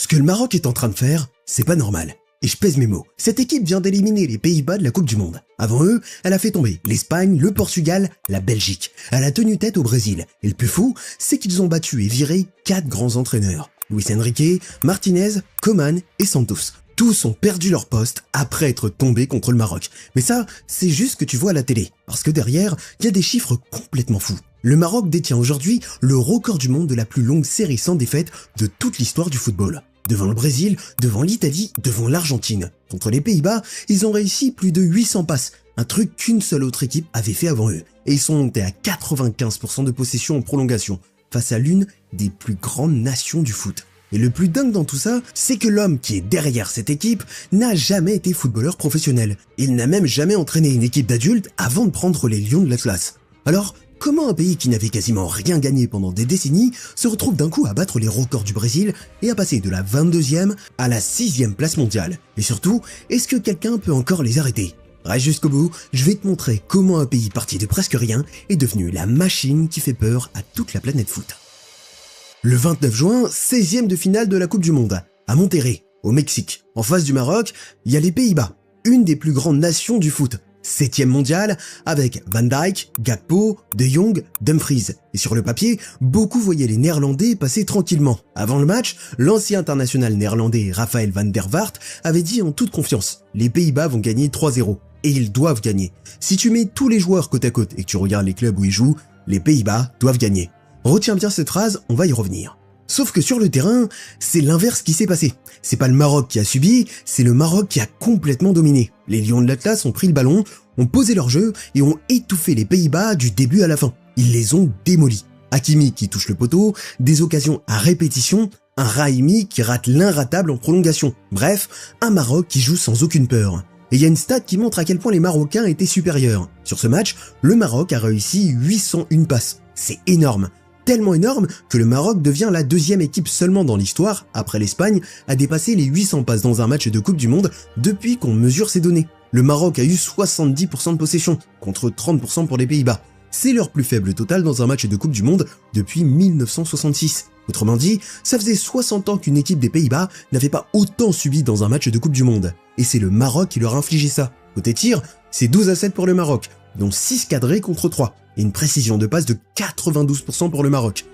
Ce que le Maroc est en train de faire, c'est pas normal. Et je pèse mes mots. Cette équipe vient d'éliminer les Pays-Bas de la Coupe du Monde. Avant eux, elle a fait tomber l'Espagne, le Portugal, la Belgique. Elle a tenu tête au Brésil. Et le plus fou, c'est qu'ils ont battu et viré 4 grands entraîneurs. Luis Enrique, Martinez, Koeman et Santos. Tous ont perdu leur poste après être tombés contre le Maroc. Mais ça, c'est juste ce que tu vois à la télé. Parce que derrière, il y a des chiffres complètement fous. Le Maroc détient aujourd'hui le record du monde de la plus longue série sans défaite de toute l'histoire du football. Devant le Brésil, devant l'Italie, devant l'Argentine. Contre les Pays-Bas, ils ont réussi plus de 800 passes, un truc qu'une seule autre équipe avait fait avant eux. Et ils sont montés à 95% de possession en prolongation, face à l'une des plus grandes nations du foot. Et le plus dingue dans tout ça, c'est que l'homme qui est derrière cette équipe n'a jamais été footballeur professionnel. Il n'a même jamais entraîné une équipe d'adultes avant de prendre les Lions de l'Atlas. Alors, comment un pays qui n'avait quasiment rien gagné pendant des décennies se retrouve d'un coup à battre les records du Brésil et à passer de la 22e à la 6e place mondiale? Et surtout, est-ce que quelqu'un peut encore les arrêter? Reste jusqu'au bout, je vais te montrer comment un pays parti de presque rien est devenu la machine qui fait peur à toute la planète foot. Le 29 juin, 16e de finale de la Coupe du Monde, à Monterrey, au Mexique. En face du Maroc, il y a les Pays-Bas, une des plus grandes nations du foot. 7e mondial, avec Van Dijk, Gakpo, De Jong, Dumfries. Et sur le papier, beaucoup voyaient les Néerlandais passer tranquillement. Avant le match, l'ancien international néerlandais Raphaël van der Vaart avait dit en toute confiance « Les Pays-Bas vont gagner 3-0 ». Et ils doivent gagner. Si tu mets tous les joueurs côte à côte et que tu regardes les clubs où ils jouent, les Pays-Bas doivent gagner. Retiens bien cette phrase, on va y revenir. Sauf que sur le terrain, c'est l'inverse qui s'est passé. C'est pas le Maroc qui a subi, c'est le Maroc qui a complètement dominé. Les Lions de l'Atlas ont pris le ballon, ont posé leur jeu et ont étouffé les Pays-Bas du début à la fin. Ils les ont démolis. Hakimi qui touche le poteau, des occasions à répétition, un Raimi qui rate l'inratable en prolongation. Bref, un Maroc qui joue sans aucune peur. Et il y a une stat qui montre à quel point les Marocains étaient supérieurs. Sur ce match, le Maroc a réussi 801 passes. C'est énorme. Tellement énorme que le Maroc devient la deuxième équipe seulement dans l'histoire, après l'Espagne, à dépasser les 800 passes dans un match de Coupe du Monde depuis qu'on mesure ces données. Le Maroc a eu 70% de possession, contre 30% pour les Pays-Bas. C'est leur plus faible total dans un match de Coupe du Monde depuis 1966. Autrement dit, ça faisait 60 ans qu'une équipe des Pays-Bas n'avait pas autant subi dans un match de Coupe du Monde. Et c'est le Maroc qui leur a infligé ça. Côté tir, c'est 12-7 pour le Maroc, dont 6 cadrés contre 3. Et une précision de passe de 92% pour le Maroc.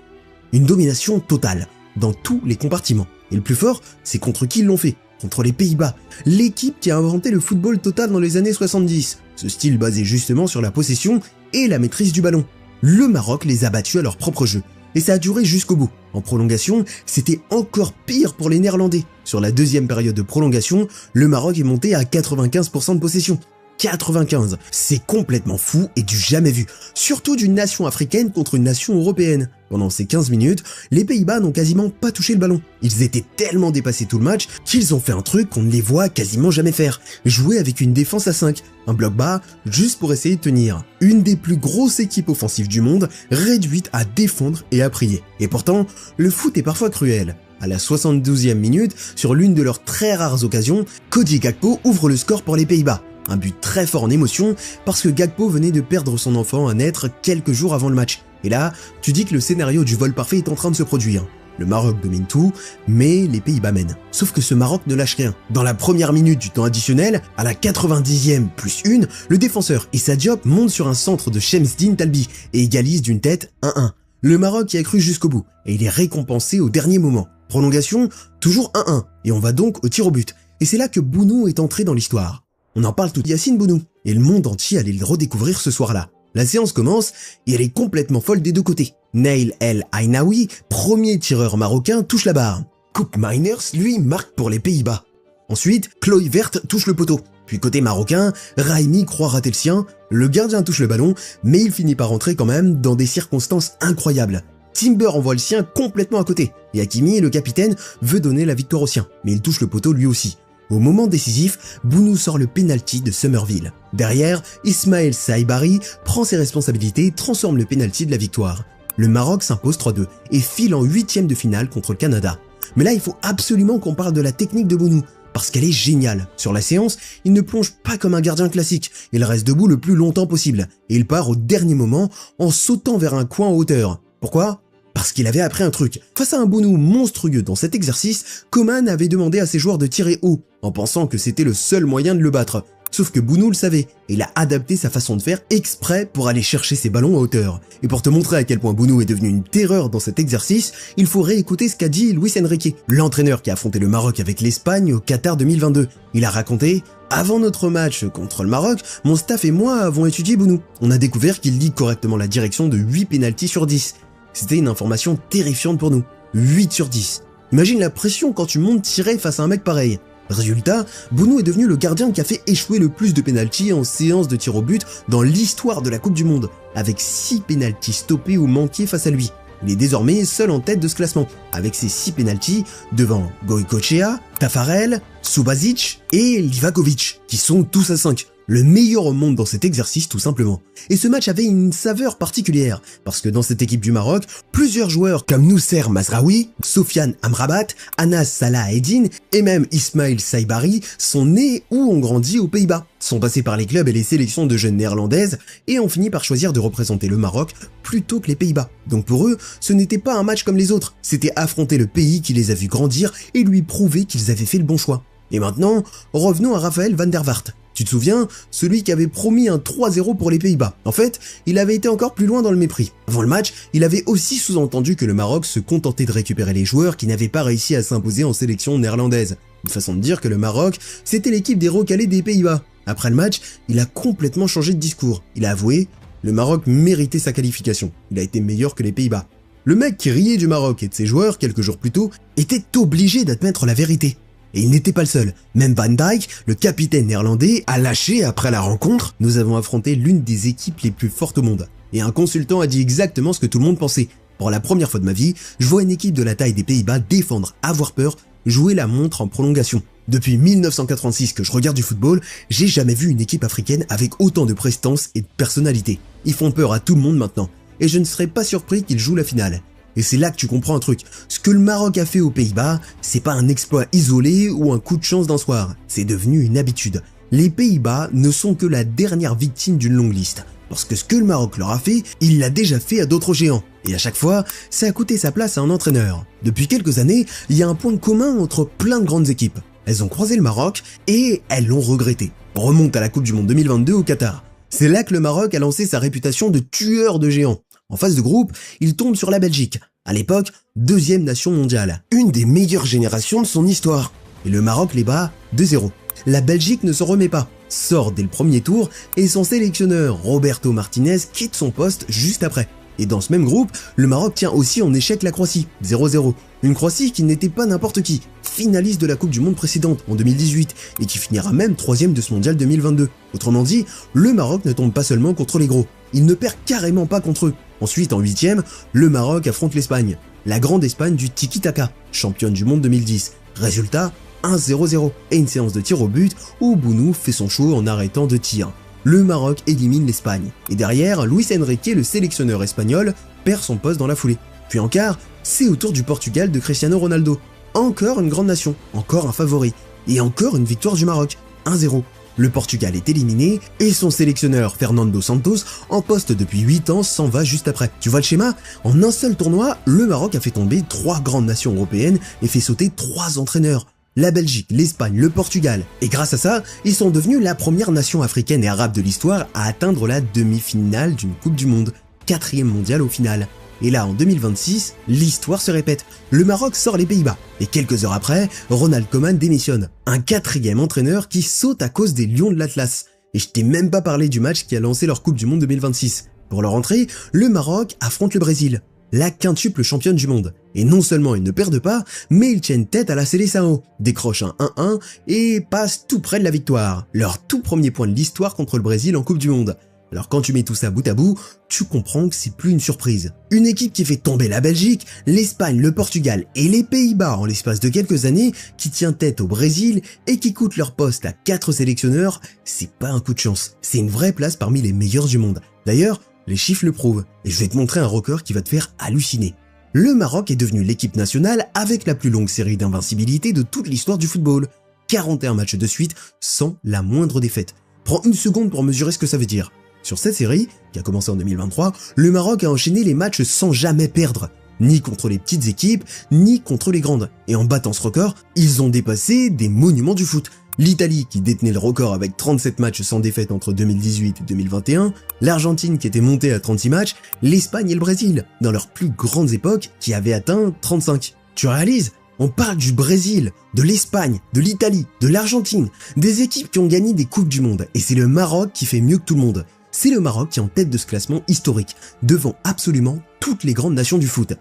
Une domination totale, dans tous les compartiments. Et le plus fort, c'est contre qui ils l'ont fait? Contre les Pays-Bas, l'équipe qui a inventé le football total dans les années 70. Ce style basé justement sur la possession et la maîtrise du ballon. Le Maroc les a battus à leur propre jeu. Et ça a duré jusqu'au bout. En prolongation, c'était encore pire pour les Néerlandais. Sur la deuxième période de prolongation, le Maroc est monté à 95% de possession. 95, c'est complètement fou et du jamais vu, surtout d'une nation africaine contre une nation européenne. Pendant ces 15 minutes, les Pays-Bas n'ont quasiment pas touché le ballon. Ils étaient tellement dépassés tout le match qu'ils ont fait un truc qu'on ne les voit quasiment jamais faire, jouer avec une défense à 5, un bloc bas, juste pour essayer de tenir. Une des plus grosses équipes offensives du monde, réduite à défendre et à prier. Et pourtant, le foot est parfois cruel. À la 72e minute, sur l'une de leurs très rares occasions, Cody Gakpo ouvre le score pour les Pays-Bas. Un but très fort en émotion parce que Gakpo venait de perdre son enfant à naître quelques jours avant le match. Et là, tu dis que le scénario du vol parfait est en train de se produire. Le Maroc domine tout, mais les Pays-Bas mènent. Sauf que ce Maroc ne lâche rien. Dans la première minute du temps additionnel, à la 90e plus 1, le défenseur Issa Diop monte sur un centre de Shemseddine Talbi et égalise d'une tête 1-1. Le Maroc y a cru jusqu'au bout et il est récompensé au dernier moment. Prolongation, toujours 1-1 et on va donc au tir au but. Et c'est là que Bounou est entré dans l'histoire. On en parle tout Yacine Bounou, et le monde entier allait le redécouvrir ce soir-là. La séance commence, et elle est complètement folle des deux côtés. Nail El Ainaoui, premier tireur marocain, touche la barre. Koop Meiners, lui, marque pour les Pays-Bas. Ensuite, Chloé Verte touche le poteau. Puis côté marocain, Raimi croit rater le sien, le gardien touche le ballon, mais il finit par rentrer quand même dans des circonstances incroyables. Timber envoie le sien complètement à côté, et Hakimi, le capitaine, veut donner la victoire au sien, mais il touche le poteau lui aussi. Au moment décisif, Bounou sort le penalty de Summerville. Derrière, Ismaël Saïbari prend ses responsabilités et transforme le penalty de la victoire. Le Maroc s'impose 3-2 et file en 8e de finale contre le Canada. Mais là, il faut absolument qu'on parle de la technique de Bounou, parce qu'elle est géniale. Sur la séance, il ne plonge pas comme un gardien classique, il reste debout le plus longtemps possible, et il part au dernier moment en sautant vers un coin en hauteur. Pourquoi ? Parce qu'il avait appris un truc. Face à un Bounou monstrueux dans cet exercice, Coman avait demandé à ses joueurs de tirer haut, en pensant que c'était le seul moyen de le battre. Sauf que Bounou le savait, et il a adapté sa façon de faire exprès pour aller chercher ses ballons à hauteur. Et pour te montrer à quel point Bounou est devenu une terreur dans cet exercice, il faut réécouter ce qu'a dit Luis Enrique, l'entraîneur qui a affronté le Maroc avec l'Espagne au Qatar 2022. Il a raconté: avant notre match contre le Maroc, mon staff et moi avons étudié Bounou. On a découvert qu'il lit correctement la direction de 8 pénaltys sur 10. C'était une information terrifiante pour nous. 8 sur 10. Imagine la pression quand tu montes tirer face à un mec pareil. Résultat, Bounou est devenu le gardien qui a fait échouer le plus de pénaltys en séance de tir au but dans l'histoire de la Coupe du Monde, avec 6 pénaltys stoppés ou manqués face à lui. Il est désormais seul en tête de ce classement, avec ses 6 pénaltys devant Goicoechea, Tafarel, Subasic et Livakovic, qui sont tous à 5. Le meilleur au monde dans cet exercice tout simplement. Et ce match avait une saveur particulière, parce que dans cette équipe du Maroc, plusieurs joueurs comme Noussair Mazraoui, Sofiane Amrabat, Anas Salah Eddine et même Ismail Saibari sont nés ou ont grandi aux Pays-Bas, sont passés par les clubs et les sélections de jeunes néerlandaises et ont fini par choisir de représenter le Maroc plutôt que les Pays-Bas. Donc pour eux, ce n'était pas un match comme les autres, c'était affronter le pays qui les a vus grandir et lui prouver qu'ils avaient fait le bon choix. Et maintenant, revenons à Raphaël van der Vaart. Tu te souviens, celui qui avait promis un 3-0 pour les Pays-Bas. En fait, il avait été encore plus loin dans le mépris. Avant le match, il avait aussi sous-entendu que le Maroc se contentait de récupérer les joueurs qui n'avaient pas réussi à s'imposer en sélection néerlandaise. Une façon de dire que le Maroc, c'était l'équipe des recalés des Pays-Bas. Après le match, il a complètement changé de discours. Il a avoué, le Maroc méritait sa qualification. Il a été meilleur que les Pays-Bas. Le mec qui riait du Maroc et de ses joueurs quelques jours plus tôt était obligé d'admettre la vérité. Et il n'était pas le seul. Même Van Dijk, le capitaine néerlandais, a lâché après la rencontre. Nous avons affronté l'une des équipes les plus fortes au monde. Et un consultant a dit exactement ce que tout le monde pensait. Pour la première fois de ma vie, je vois une équipe de la taille des Pays-Bas défendre, avoir peur, jouer la montre en prolongation. Depuis 1986 que je regarde du football, j'ai jamais vu une équipe africaine avec autant de prestance et de personnalité. Ils font peur à tout le monde maintenant. Et je ne serais pas surpris qu'ils jouent la finale. Et c'est là que tu comprends un truc. Ce que le Maroc a fait aux Pays-Bas, c'est pas un exploit isolé ou un coup de chance d'un soir. C'est devenu une habitude. Les Pays-Bas ne sont que la dernière victime d'une longue liste. Parce que ce que le Maroc leur a fait, il l'a déjà fait à d'autres géants. Et à chaque fois, ça a coûté sa place à un entraîneur. Depuis quelques années, il y a un point commun entre plein de grandes équipes. Elles ont croisé le Maroc et elles l'ont regretté. On remonte à la Coupe du Monde 2022 au Qatar. C'est là que le Maroc a lancé sa réputation de tueur de géants. En phase de groupe, il tombe sur la Belgique, à l'époque, deuxième nation mondiale, une des meilleures générations de son histoire. Et le Maroc les bat 2-0. La Belgique ne se remet pas, sort dès le premier tour et son sélectionneur Roberto Martinez quitte son poste juste après. Et dans ce même groupe, le Maroc tient aussi en échec la Croatie, 0-0. Une Croatie qui n'était pas n'importe qui, finaliste de la Coupe du Monde précédente en 2018 et qui finira même troisième de ce mondial 2022. Autrement dit, le Maroc ne tombe pas seulement contre les gros, il ne perd carrément pas contre eux. Ensuite, en huitième, le Maroc affronte l'Espagne, la grande Espagne du tiki-taka, championne du monde 2010. Résultat, 1-0-0 et une séance de tir au but où Bounou fait son show en arrêtant de tir. Le Maroc élimine l'Espagne. Et derrière, Luis Enrique, le sélectionneur espagnol, perd son poste dans la foulée. Puis en quart, c'est au tour du Portugal de Cristiano Ronaldo. Encore une grande nation, encore un favori. Et encore une victoire du Maroc, 1-0. Le Portugal est éliminé et son sélectionneur Fernando Santos, en poste depuis 8 ans, s'en va juste après. Tu vois le schéma? En un seul tournoi, le Maroc a fait tomber 3 grandes nations européennes et fait sauter 3 entraîneurs. La Belgique, l'Espagne, le Portugal. Et grâce à ça, ils sont devenus la première nation africaine et arabe de l'histoire à atteindre la demi-finale d'une Coupe du Monde. 4e mondial au final. Et là, en 2026, l'histoire se répète. Le Maroc sort les Pays-Bas. Et quelques heures après, Ronald Koeman démissionne. Un 4e entraîneur qui saute à cause des Lions de l'Atlas. Et je t'ai même pas parlé du match qui a lancé leur Coupe du Monde 2026. Pour leur entrée, le Maroc affronte le Brésil, la quintuple championne du monde. Et non seulement ils ne perdent pas, mais ils tiennent tête à la Seleção, décrochent un 1-1 et passent tout près de la victoire. Leur tout premier point de l'histoire contre le Brésil en Coupe du Monde. Alors quand tu mets tout ça bout à bout, tu comprends que c'est plus une surprise. Une équipe qui fait tomber la Belgique, l'Espagne, le Portugal et les Pays-Bas en l'espace de quelques années, qui tient tête au Brésil et qui coûte leur poste à 4 sélectionneurs, c'est pas un coup de chance. C'est une vraie place parmi les meilleurs du monde. D'ailleurs, les chiffres le prouvent, et je vais te montrer un record qui va te faire halluciner. Le Maroc est devenu l'équipe nationale avec la plus longue série d'invincibilité de toute l'histoire du football. 41 matchs de suite sans la moindre défaite. Prends une seconde pour mesurer ce que ça veut dire. Sur cette série, qui a commencé en 2023, le Maroc a enchaîné les matchs sans jamais perdre. ni contre les petites équipes, ni contre les grandes. Et en battant ce record, ils ont dépassé des monuments du foot. L'Italie qui détenait le record avec 37 matchs sans défaite entre 2018 et 2021, l'Argentine qui était montée à 36 matchs, l'Espagne et le Brésil, dans leurs plus grandes époques, qui avaient atteint 35. Tu réalises ? On parle du Brésil, de l'Espagne, de l'Italie, de l'Argentine, des équipes qui ont gagné des Coupes du Monde, et c'est le Maroc qui fait mieux que tout le monde. C'est le Maroc qui est en tête de ce classement historique, devant absolument toutes les grandes nations du foot.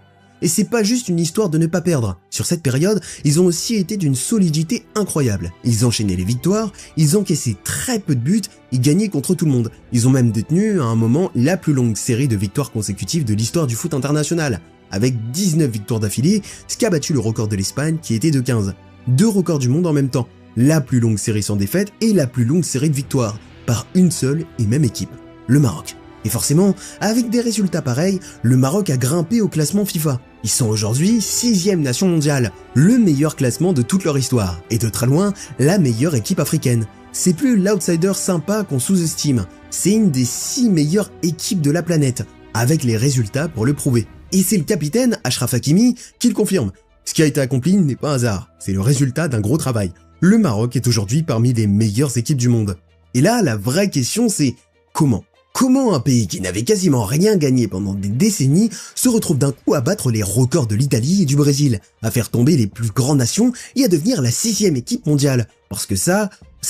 Et c'est pas juste une histoire de ne pas perdre. Sur cette période, ils ont aussi été d'une solidité incroyable. Ils enchaînaient les victoires, ils encaissaient très peu de buts, ils gagnaient contre tout le monde. Ils ont même détenu à un moment la plus longue série de victoires consécutives de l'histoire du foot international, avec 19 victoires d'affilée, ce qui a battu le record de l'Espagne qui était de 15. 2 records du monde en même temps, la plus longue série sans défaite et la plus longue série de victoires, par une seule et même équipe, le Maroc. Et forcément, avec des résultats pareils, le Maroc a grimpé au classement FIFA. Ils sont aujourd'hui 6e nation mondiale, le meilleur classement de toute leur histoire, et de très loin, la meilleure équipe africaine. C'est plus l'outsider sympa qu'on sous-estime, c'est une des 6 meilleures équipes de la planète, avec les résultats pour le prouver. Et c'est le capitaine, Achraf Hakimi, qui le confirme. Ce qui a été accompli n'est pas un hasard, c'est le résultat d'un gros travail. Le Maroc est aujourd'hui parmi les meilleures équipes du monde. Et là, la vraie question c'est comment ? Comment un pays qui n'avait quasiment rien gagné pendant des décennies se retrouve d'un coup à battre les records de l'Italie et du Brésil, à faire tomber les plus grandes nations et à devenir la 6e équipe mondiale? Parce que ça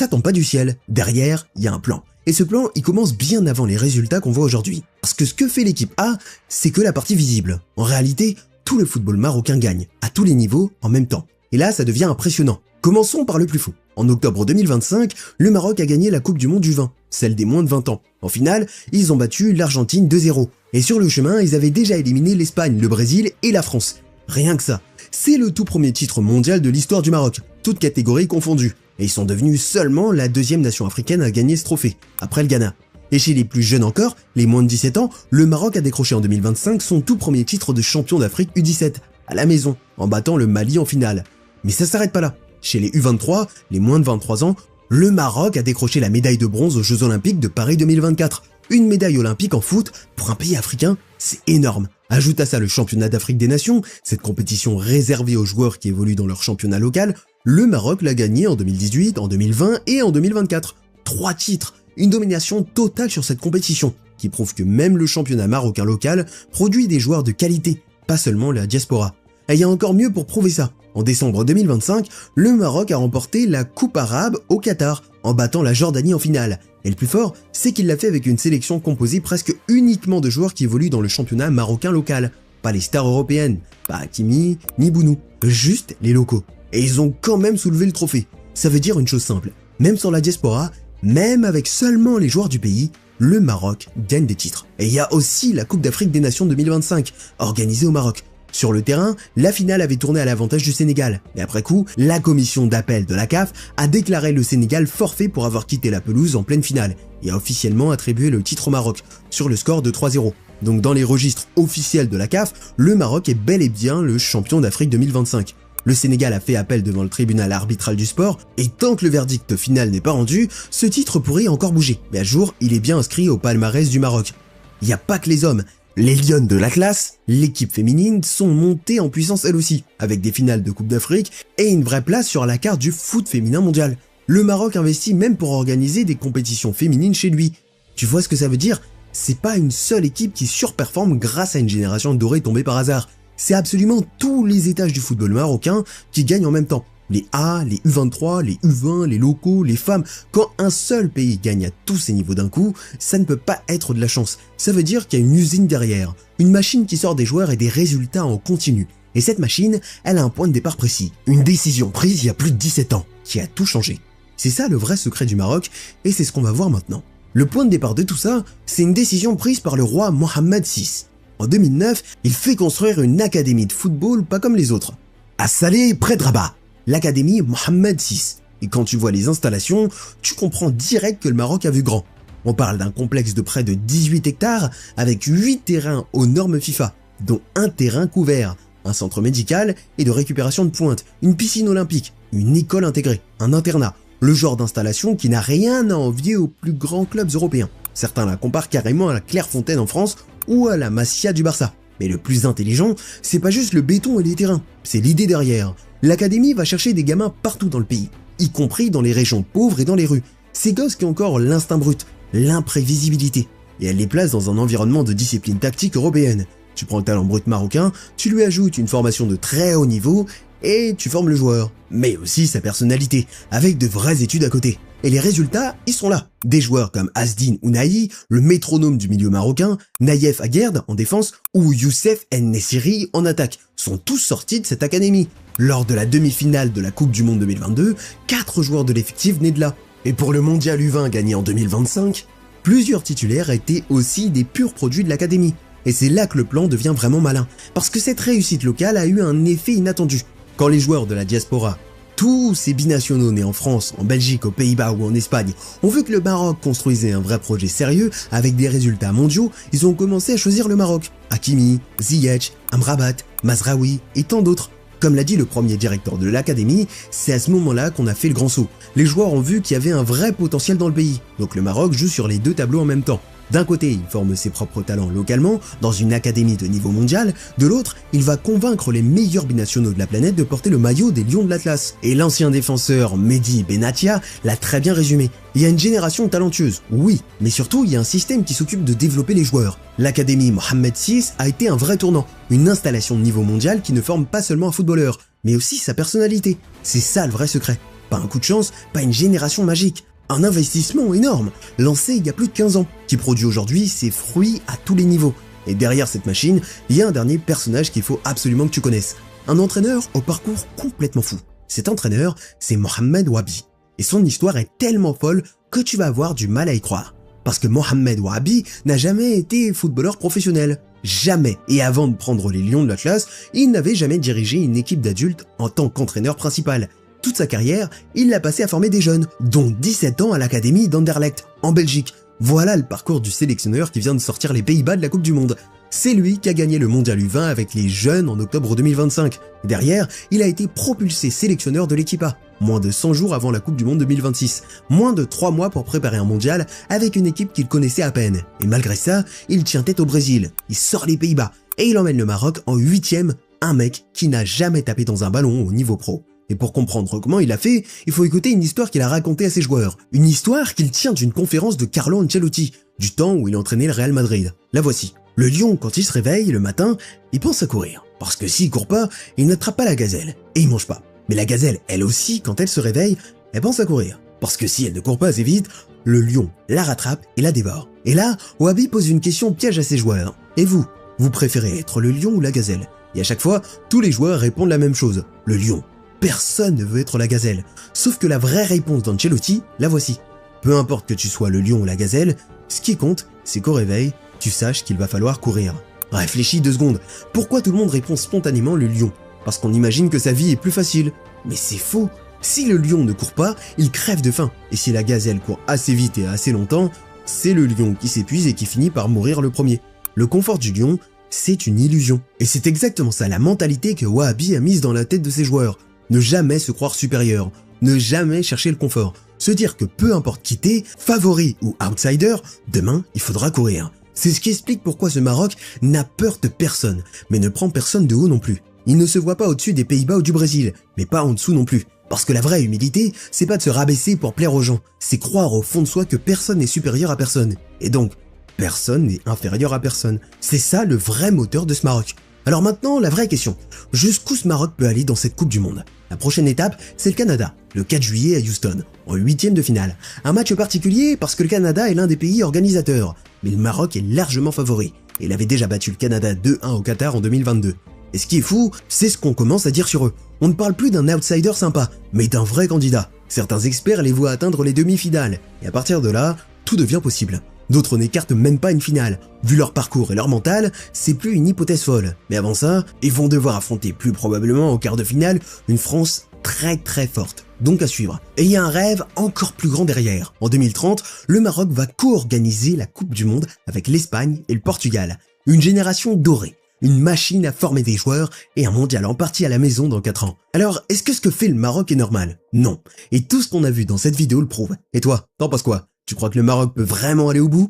tombe pas du ciel. Derrière, il y a un plan. Et ce plan, il commence bien avant les résultats qu'on voit aujourd'hui. Parce que ce que fait l'équipe A, c'est que la partie visible. En réalité, tout le football marocain gagne, à tous les niveaux, en même temps. Et là, ça devient impressionnant. Commençons par le plus fou. En octobre 2025, le Maroc a gagné la Coupe du Monde du vin, celle des moins de 20 ans. En finale, ils ont battu l'Argentine 2-0. Et sur le chemin, ils avaient déjà éliminé l'Espagne, le Brésil et la France. Rien que ça. C'est le tout premier titre mondial de l'histoire du Maroc, toutes catégories confondues. Et ils sont devenus seulement la 2e nation africaine à gagner ce trophée, après le Ghana. Et chez les plus jeunes encore, les moins de 17 ans, le Maroc a décroché en 2025 son tout premier titre de champion d'Afrique U17, à la maison, en battant le Mali en finale. Mais ça s'arrête pas là. Chez les U23, les moins de 23 ans, le Maroc a décroché la médaille de bronze aux Jeux Olympiques de Paris 2024. Une médaille olympique en foot, pour un pays africain, c'est énorme. Ajoute à ça le championnat d'Afrique des Nations, cette compétition réservée aux joueurs qui évoluent dans leur championnat local, le Maroc l'a gagné en 2018, en 2020 et en 2024. 3 titres, une domination totale sur cette compétition, qui prouve que même le championnat marocain local produit des joueurs de qualité, pas seulement la diaspora. Et il y a encore mieux pour prouver ça. En décembre 2025, le Maroc a remporté la Coupe arabe au Qatar, en battant la Jordanie en finale. Et le plus fort, c'est qu'il l'a fait avec une sélection composée presque uniquement de joueurs qui évoluent dans le championnat marocain local. Pas les stars européennes, pas Hakimi, ni Bounou, juste les locaux. Et ils ont quand même soulevé le trophée. Ça veut dire une chose simple, même sans la diaspora, même avec seulement les joueurs du pays, le Maroc gagne des titres. Et il y a aussi la Coupe d'Afrique des Nations 2025, organisée au Maroc. Sur le terrain, la finale avait tourné à l'avantage du Sénégal, mais après coup, la commission d'appel de la CAF a déclaré le Sénégal forfait pour avoir quitté la pelouse en pleine finale, et a officiellement attribué le titre au Maroc, sur le score de 3-0. Donc dans les registres officiels de la CAF, le Maroc est bel et bien le champion d'Afrique 2025. Le Sénégal a fait appel devant le tribunal arbitral du sport, et tant que le verdict final n'est pas rendu, ce titre pourrait encore bouger, mais à jour, il est bien inscrit au palmarès du Maroc. Il n'y a pas que les hommes. Les Lionnes de l'Atlas, l'équipe féminine, sont montées en puissance elles aussi, avec des finales de Coupe d'Afrique et une vraie place sur la carte du foot féminin mondial. Le Maroc investit même pour organiser des compétitions féminines chez lui. Tu vois ce que ça veut dire? C'est pas une seule équipe qui surperforme grâce à une génération dorée tombée par hasard. C'est absolument tous les étages du football marocain qui gagnent en même temps. Les A, les U23, les U20, les locaux, les femmes. Quand un seul pays gagne à tous ces niveaux d'un coup, ça ne peut pas être de la chance. Ça veut dire qu'il y a une usine derrière, une machine qui sort des joueurs et des résultats en continu. Et cette machine, elle a un point de départ précis, une décision prise il y a plus de 17 ans, qui a tout changé. C'est ça le vrai secret du Maroc, et c'est ce qu'on va voir maintenant. Le point de départ de tout ça, c'est une décision prise par le roi Mohammed VI. En 2009, il fait construire une académie de football pas comme les autres. À Salé, près de Rabat. L'académie Mohammed VI. Et quand tu vois les installations, tu comprends direct que le Maroc a vu grand. On parle d'un complexe de près de 18 hectares avec 8 terrains aux normes FIFA, dont un terrain couvert, un centre médical et de récupération de pointe, une piscine olympique, une école intégrée, un internat, le genre d'installation qui n'a rien à envier aux plus grands clubs européens. Certains la comparent carrément à la Clairefontaine en France ou à la Masia du Barça. Mais le plus intelligent, c'est pas juste le béton et les terrains, c'est l'idée derrière. L'académie va chercher des gamins partout dans le pays, y compris dans les régions pauvres et dans les rues. Ces gosses qui ont encore l'instinct brut, l'imprévisibilité. Et elle les place dans un environnement de discipline tactique européenne. Tu prends le talent brut marocain, tu lui ajoutes une formation de très haut niveau et tu formes le joueur. Mais aussi sa personnalité, avec de vraies études à côté. Et les résultats, ils sont là. Des joueurs comme Asdin Ounahi, le métronome du milieu marocain, Naïef Aguerd en défense ou Youssef En-Nesyri en attaque sont tous sortis de cette académie. Lors de la demi-finale de la Coupe du Monde 2022, 4 joueurs de l'effectif venaient de là. Et pour le Mondial U20 gagné en 2025, plusieurs titulaires étaient aussi des purs produits de l'académie. Et c'est là que le plan devient vraiment malin, parce que cette réussite locale a eu un effet inattendu. Quand les joueurs de la diaspora, tous ces binationaux nés en France, en Belgique, aux Pays-Bas ou en Espagne, ont vu que le Maroc construisait un vrai projet sérieux avec des résultats mondiaux, ils ont commencé à choisir le Maroc. Hakimi, Ziyech, Amrabat, Mazraoui et tant d'autres. Comme l'a dit le premier directeur de l'académie, c'est à ce moment-là qu'on a fait le grand saut. Les joueurs ont vu qu'il y avait un vrai potentiel dans le pays, donc le Maroc joue sur les deux tableaux en même temps. D'un côté, il forme ses propres talents localement, dans une académie de niveau mondial, de l'autre, il va convaincre les meilleurs binationaux de la planète de porter le maillot des Lions de l'Atlas. Et l'ancien défenseur Mehdi Benatia l'a très bien résumé. Il y a une génération talentueuse, oui, mais surtout il y a un système qui s'occupe de développer les joueurs. L'académie Mohamed VI a été un vrai tournant, une installation de niveau mondial qui ne forme pas seulement un footballeur, mais aussi sa personnalité. C'est ça le vrai secret. Pas un coup de chance, pas une génération magique. Un investissement énorme, lancé il y a plus de 15 ans, qui produit aujourd'hui ses fruits à tous les niveaux. Et derrière cette machine, il y a un dernier personnage qu'il faut absolument que tu connaisses. Un entraîneur au parcours complètement fou. Cet entraîneur, c'est Mohamed Wahabi. Et son histoire est tellement folle que tu vas avoir du mal à y croire. Parce que Mohamed Wahabi n'a jamais été footballeur professionnel. Jamais. Et avant de prendre les Lions de l'Atlas, il n'avait jamais dirigé une équipe d'adultes en tant qu'entraîneur principal. Toute sa carrière, il l'a passé à former des jeunes, dont 17 ans à l'académie d'Anderlecht, en Belgique. Voilà le parcours du sélectionneur qui vient de sortir les Pays-Bas de la Coupe du Monde. C'est lui qui a gagné le Mondial U20 avec les jeunes en octobre 2025. Derrière, il a été propulsé sélectionneur de l'équipe A, moins de 100 jours avant la Coupe du Monde 2026, moins de 3 mois pour préparer un mondial avec une équipe qu'il connaissait à peine. Et malgré ça, il tient tête au Brésil, il sort les Pays-Bas et il emmène le Maroc en 8e, un mec qui n'a jamais tapé dans un ballon au niveau pro. Et pour comprendre comment il a fait, il faut écouter une histoire qu'il a racontée à ses joueurs. Une histoire qu'il tient d'une conférence de Carlo Ancelotti, du temps où il entraînait le Real Madrid. La voici. Le lion, quand il se réveille le matin, il pense à courir. Parce que s'il court pas, il n'attrape pas la gazelle. Et il mange pas. Mais la gazelle, elle aussi, quand elle se réveille, elle pense à courir. Parce que si elle ne court pas assez vite, le lion la rattrape et la dévore. Et là, Wahabi pose une question piège à ses joueurs. Et vous préférez être le lion ou la gazelle? Et à chaque fois, tous les joueurs répondent la même chose. Le lion. Personne ne veut être la gazelle. Sauf que la vraie réponse d'Ancelotti, la voici. Peu importe que tu sois le lion ou la gazelle, ce qui compte, c'est qu'au réveil, tu saches qu'il va falloir courir. Réfléchis 2 secondes. Pourquoi tout le monde répond spontanément le lion? Parce qu'on imagine que sa vie est plus facile. Mais c'est faux. Si le lion ne court pas, il crève de faim. Et si la gazelle court assez vite et assez longtemps, c'est le lion qui s'épuise et qui finit par mourir le premier. Le confort du lion, c'est une illusion. Et c'est exactement ça la mentalité que Wahabi a mise dans la tête de ses joueurs. Ne jamais se croire supérieur, ne jamais chercher le confort, se dire que peu importe qui t'es, favori ou outsider, demain il faudra courir. C'est ce qui explique pourquoi ce Maroc n'a peur de personne, mais ne prend personne de haut non plus. Il ne se voit pas au-dessus des Pays-Bas ou du Brésil, mais pas en dessous non plus. Parce que la vraie humilité, c'est pas de se rabaisser pour plaire aux gens, c'est croire au fond de soi que personne n'est supérieur à personne. Et donc, personne n'est inférieur à personne. C'est ça le vrai moteur de ce Maroc. Alors maintenant, la vraie question, jusqu'où ce Maroc peut aller dans cette Coupe du Monde? La prochaine étape, c'est le Canada, le 4 juillet à Houston, en 8e de finale. Un match particulier parce que le Canada est l'un des pays organisateurs, mais le Maroc est largement favori. Et il avait déjà battu le Canada 2-1 au Qatar en 2022. Et ce qui est fou, c'est ce qu'on commence à dire sur eux. On ne parle plus d'un outsider sympa, mais d'un vrai candidat. Certains experts les voient atteindre les demi-finales, et à partir de là, tout devient possible. D'autres n'écartent même pas une finale. Vu leur parcours et leur mental, c'est plus une hypothèse folle. Mais avant ça, ils vont devoir affronter plus probablement au quart de finale une France très forte. Donc à suivre. Et il y a un rêve encore plus grand derrière. En 2030, le Maroc va co-organiser la Coupe du Monde avec l'Espagne et le Portugal. Une génération dorée. Une machine à former des joueurs et un mondial en partie à la maison dans 4 ans. Alors, est-ce que ce que fait le Maroc est normal? Non. Et tout ce qu'on a vu dans cette vidéo le prouve. Et toi, t'en penses quoi? Tu crois que le Maroc peut vraiment aller au bout?